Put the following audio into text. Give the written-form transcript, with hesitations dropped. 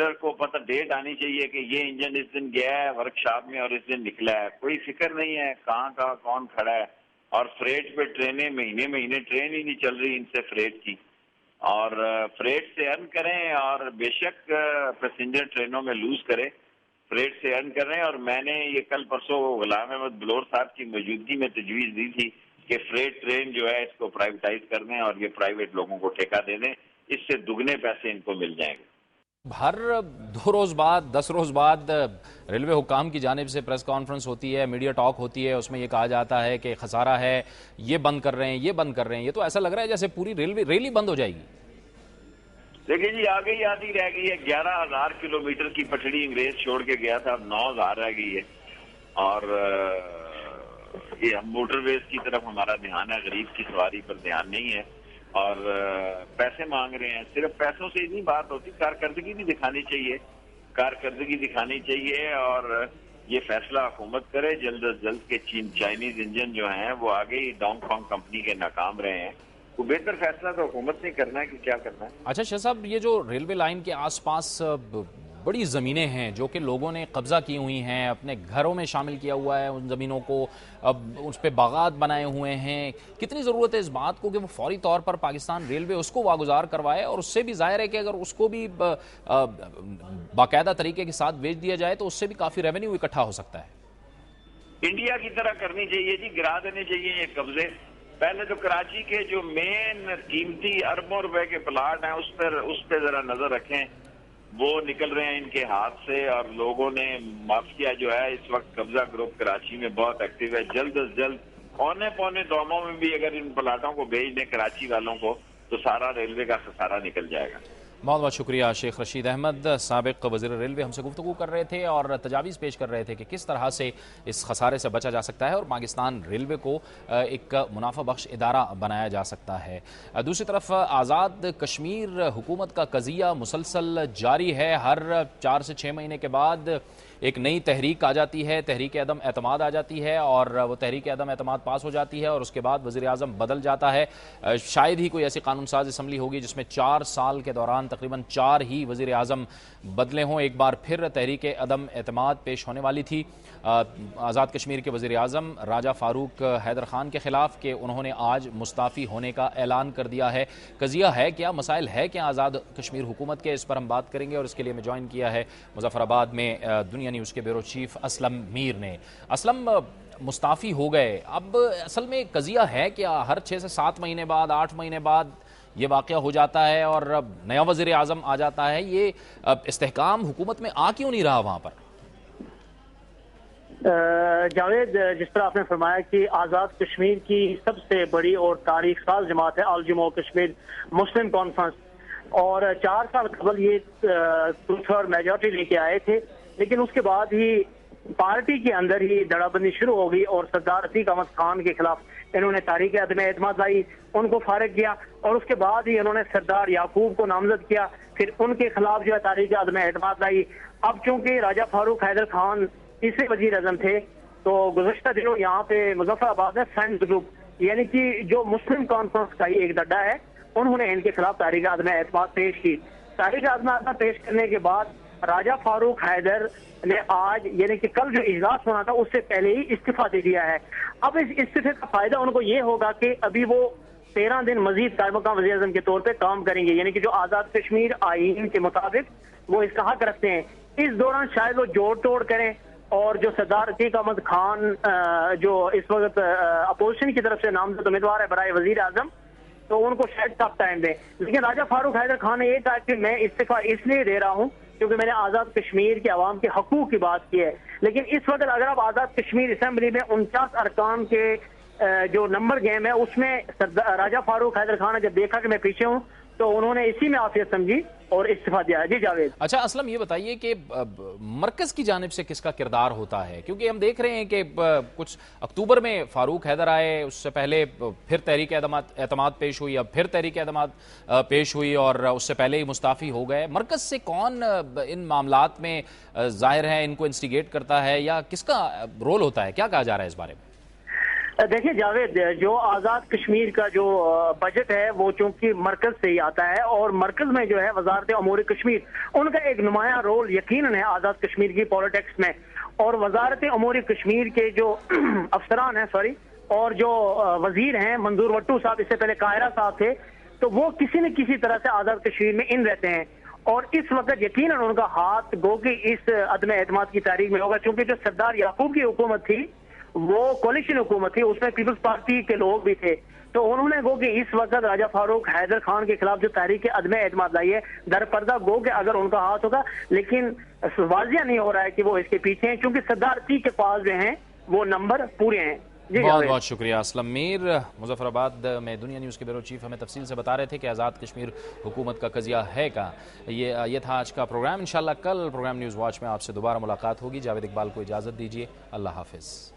Operator को पता date आनी चाहिए कि ये इंजन इस दिन गया है वर्कशॉप में और इस दिन निकला है। कोई फिक्र नहीं है कहाँ का कौन खड़ा है। और फ्रेट पे ट्रेनें महीने महीने ट्रेन ही नहीं चल रही इनसे फ्रेट की, और फ्रेट से अर्न करें और बेशक पैसेंजर ट्रेनों में लूज करें, फ्रेट से अर्न करें। और मैंने ये कल परसों गुलाम अहमद बलोर साहब की मौजूदगी में तजवीज़ दी थी कि फ्रेट ट्रेन जो है इसको प्राइवेटाइज कर दें और ये प्राइवेट लोगों को ठेका दे दें, इससे दुगने पैसे इनको मिल जाएंगे। हर 2 रोज़ बाद 10 रोज़ बाद रेलवे हुकाम की जानिब से प्रेस कॉन्फ्रेंस होती है, मीडिया टॉक होती है, उसमें ये कहा जाता है कि खसारा है, ये बंद कर रहे हैं, ये बंद कर रहे हैं। ये तो ऐसा लग रहा है जैसे पूरी रेल ही बंद हो जाएगी। देखिए जी, आगे ही आधी रह गई है। 11,000 किलोमीटर की पटड़ी अंग्रेज छोड़ के गया था, अब 9,000 रह गई है। और ये हम मोटरवेज की तरफ हमारा ध्यान है, गरीब की सवारी पर ध्यान नहीं है। और पैसे मांग रहे हैं। सिर्फ पैसों से नहीं बात होती, कारकर्दगी भी दिखानी चाहिए, कारकर्दगी दिखानी चाहिए। और ये फैसला हुकूमत करे जल्द अज जल्द के चाइनीज इंजन जो हैं वो आगे ही डोंगफोंग कंपनी के नाकाम रहे हैं। वो बेहतर फैसला तो हुकूमत ने करना है कि क्या करना है। अच्छा शाह साहब, ये जो रेलवे लाइन के आसपास बड़ी ज़मीनें हैं जो कि लोगों ने कब्ज़ा की हुई हैं, अपने घरों में शामिल किया हुआ है उन ज़मीनों को, अब उस पर बागात बनाए हुए हैं, कितनी ज़रूरत है इस बात को कि वो फौरी तौर पर पाकिस्तान रेलवे उसको वागुजार करवाए? और उससे भी ज़ाहिर है कि अगर उसको भी बाकायदा तरीके के साथ बेच दिया जाए तो उससे भी काफ़ी रेवेन्यू इकट्ठा हो सकता है। इंडिया की तरह करनी चाहिए जी, गिरा देने चाहिए ये कब्जे। पहले तो कराची के जो मेन कीमती अरबों रुपए के प्लाट हैं उस पर जरा नजर रखें, वो निकल रहे हैं इनके हाथ से। और लोगों ने माफिया जो है इस वक्त कब्जा ग्रुप कराची में बहुत एक्टिव है। जल्द अज जल्द औने पौने दामों में भी अगर इन प्लाटों को भेज दें कराची वालों को तो सारा रेलवे का खसारा निकल जाएगा। बहुत बहुत शुक्रिया। शेख रशीद अहमद साबिक वज़ीर रेलवे हमसे गुफ्तगू कर रहे थे और तजावीज़ पेश कर रहे थे कि किस तरह से इस खसारे से बचा जा सकता है और पाकिस्तान रेलवे को एक मुनाफा बख्श इदारा बनाया जा सकता है। दूसरी तरफ आज़ाद कश्मीर हुकूमत का कज़िया मुसलसल जारी है। हर 4 से 6 महीने के बाद एक नई तहरीक आ जाती है, तहरीक अदम एतमाद आ जाती है और वो तहरीक अदम एतमाद पास हो जाती है और उसके बाद वज़ीर आज़म बदल जाता है। शायद ही कोई ऐसी कानून साज असम्बली होगी जिसमें 4 साल के दौरान तकरीबन 4 ही वज़ीर आज़म बदले हों। एक बार फिर तहरीक अदम एतमाद पेश होने वाली थी आज़ाद कश्मीर के वज़ीर आज़म राजा फ़ारूक हैदर ख़ान के ख़िलाफ़ कि उन्होंने आज मुस्ताफ़ी होने का ऐलान कर दिया है। कज़िया है क्या, मसाइल है क्या आज़ाद कश्मीर हुकूमत के, इस पर हम बात करेंगे और इसके लिए मैं ज्वाइन किया है मुज़फ़्फ़राबाद में दुनिया न्यूज़ के ब्यूरो चीफ असलम मीर ने। असलम, मुस्ताफ़ी हो गए, अब असल में कज़िया है क्या? हर 6 से 7 महीने बाद 8 महीने बाद ये वाक़या हो जाता है और नया वज़ीर आज़म आ जाता है। ये इस्तेहकाम हुकूमत में आ क्यों नहीं रहा वहाँ पर? जावेद, जिस तरह आपने फरमाया कि आज़ाद कश्मीर की सबसे बड़ी और तारीख साज जमात है ऑल जम्मू कश्मीर मुस्लिम कॉन्फ्रेंस, और 4 साल कबल ये 2/3 मेजॉरिटी लेके आए थे, लेकिन उसके बाद ही पार्टी के अंदर ही दड़ाबंदी शुरू हो गई और सरदार अतीक अहमद खान के खिलाफ इन्होंने तारीख अदम एतमाद लाई, उनको फारिग किया और उसके बाद ही इन्होंने सरदार याकूब को नामजद किया, फिर उनके खिलाफ जो है तारीख अदम एतमाद लाई। अब चूंकि राजा फारूक हैदर खान तीसरे वजीर आजम थे तो गुज़श्ता दिनों यहाँ पे मुज़फ़्फ़राबाद में फ्रेंड्स ग्रुप यानी कि जो मुस्लिम कॉन्फ्रेंस का ही एक दड्डा है, उन्होंने इनके खिलाफ तारीख अदम एतमाद पेश की। तारीख अदम एतमाद पेश करने के बाद राजा फारूक हैदर ने आज यानी कि कल जो इजलास होना था उससे पहले ही इस्तीफा दे दिया है। अब इस इस्तीफे का फायदा उनको ये होगा कि अभी वो 13 दिन मजीद कायम-मक़ाम वज़ीर आज़म के तौर पे काम करेंगे, यानी कि जो आज़ाद कश्मीर आईन के मुताबिक वो इसका हक रखते हैं। इस दौरान शायद वो जोड़ तोड़ करें और जो सरदार अतीक अहमद खान जो इस वक्त अपोजिशन की तरफ से नामजद उम्मीदवार है बराए वज़ीर आज़म, तो उनको शायद टफ टाइम दें। लेकिन राजा फारूक हैदर खान ने यह कहा कि मैं इस्तीफा इसलिए दे रहा हूँ क्योंकि मैंने आज़ाद कश्मीर के अवाम के हकूक की बात की है। लेकिन इस वक्त अगर आप आज़ाद कश्मीर असम्बली में 49 अरकान के जो नंबर गेम है उसमें राजा फारूक हैदर खान ने जब देखा कि मैं पीछे हूँ तो उन्होंने इसी में आफियत समझी और इस्तीफा दिया है। जी जावेद। अच्छा असलम, ये बताइए कि मरकज की जानिब से किसका किरदार होता है, क्योंकि हम देख रहे हैं कि कुछ अक्टूबर में फारूक हैदर आए, उससे पहले फिर तहरीक एतमाद पेश हुई, अब फिर तहरीक एतमाद पेश हुई और उससे पहले ही मुस्ताफ़ी हो गए। मरकज से कौन इन मामलात में जाहिर है इनको इंस्टिगेट करता है या किसका रोल होता है, क्या कहा जा रहा है इस बारे में? देखिए जावेद, जो आज़ाद कश्मीर का जो बजट है वो चूंकि मरकज से ही आता है और मरकज में जो है वजारत अमूर कश्मीर, उनका एक नुमाया रोल यकीनन है आज़ाद कश्मीर की पॉलिटिक्स में। और वजारत अमूर कश्मीर के जो अफसरान हैं और जो वजीर हैं मंजूर वट्टू साहब, इससे पहले कायरा साहब थे, तो वो किसी न किसी तरह से आज़ाद कश्मीर में इन रहते हैं। और इस वक्त यकीनन उनका हाथ गो कि इस अदम एतमाद की तारीख में होगा, क्योंकि जो सरदार याकूब की हुकूमत थी वो कोलिशन हुकूमत थी, उसमें पीपल्स पार्टी के लोग भी थे, तो उन्होंने गो कि इस वक्त राजा फारूक हैदर खान के खिलाफ जो तहरीक अदम एतमाद लाई है, दरपर्दा गो कि अगर उनका हाथ होगा, लेकिन वाजिया नहीं हो रहा है कि वो इसके पीछे हैं, क्योंकि सरदार सी के पास जो हैं वो नंबर पूरे हैं। बहुत बहुत शुक्रिया असलम मीर। मुजफ्फराबाद में दुनिया न्यूज़ के ब्यूरो चीफ हमें तफसील से बता रहे थे कि आज़ाद कश्मीर हुकूमत का कज़िया है का। ये था आज का प्रोग्राम। इंशाल्लाह कल प्रोग्राम न्यूज़ वॉच में आपसे दोबारा मुलाकात होगी। जावेद इकबाल को इजाज़त दीजिए। अल्लाह हाफिज़।